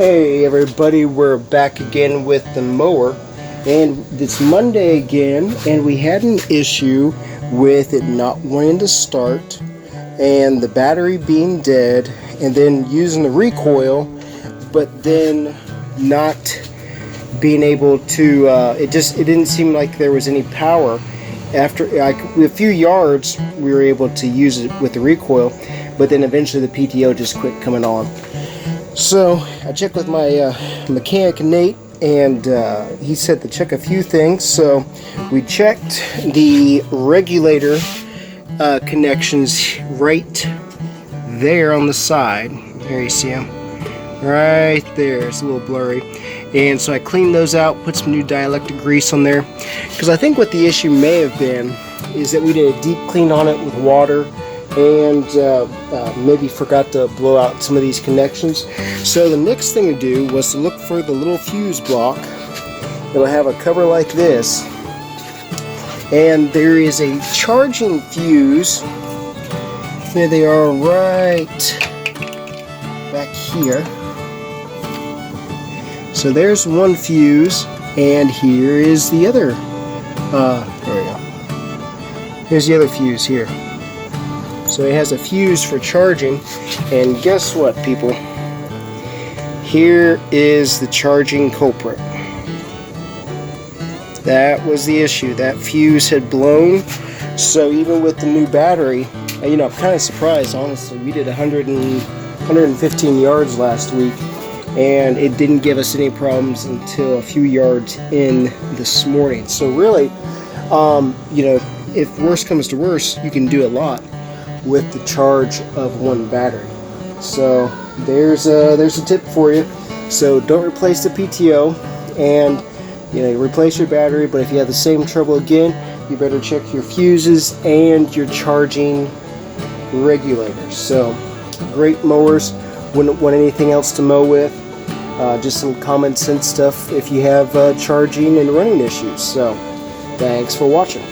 Hey everybody, we're back again with the mower, and it's Monday again, and we had an issue with it not wanting to start and the battery being dead, and then using the recoil but then not being able to it didn't seem like there was any power. After a few yards we were able to use it with the recoil, but then eventually the PTO just quit coming on. So I checked with my mechanic Nate, and he said to check a few things. So we checked the regulator connections right there on the side. There you see them, right there. It's a little blurry, and so I cleaned those out, put some new dielectric grease on there, because I think what the issue may have been is that we did a deep clean on it with water, and maybe forgot to blow out some of these connections. So the next thing to do was to look for the little fuse block. It'll have a cover like this, and there is a charging fuse. There they are, right back here. So there's one fuse, and here is the other. There we go. Here's the other fuse here. So it has a fuse for charging, and guess what, people? Here is the charging culprit. That was the issue. That fuse had blown. So even with the new battery, I'm kind of surprised, honestly. We did 115 yards last week, and it didn't give us any problems until a few yards in this morning. So really, if worse comes to worse, you can do a lot with the charge of one battery. So there's a tip for you. So don't replace the PTO, and replace your battery, but if you have the same trouble again, you better check your fuses and your charging regulators. So great mowers. Wouldn't want anything else to mow with. Just some common sense stuff if you have charging and running issues. So thanks for watching.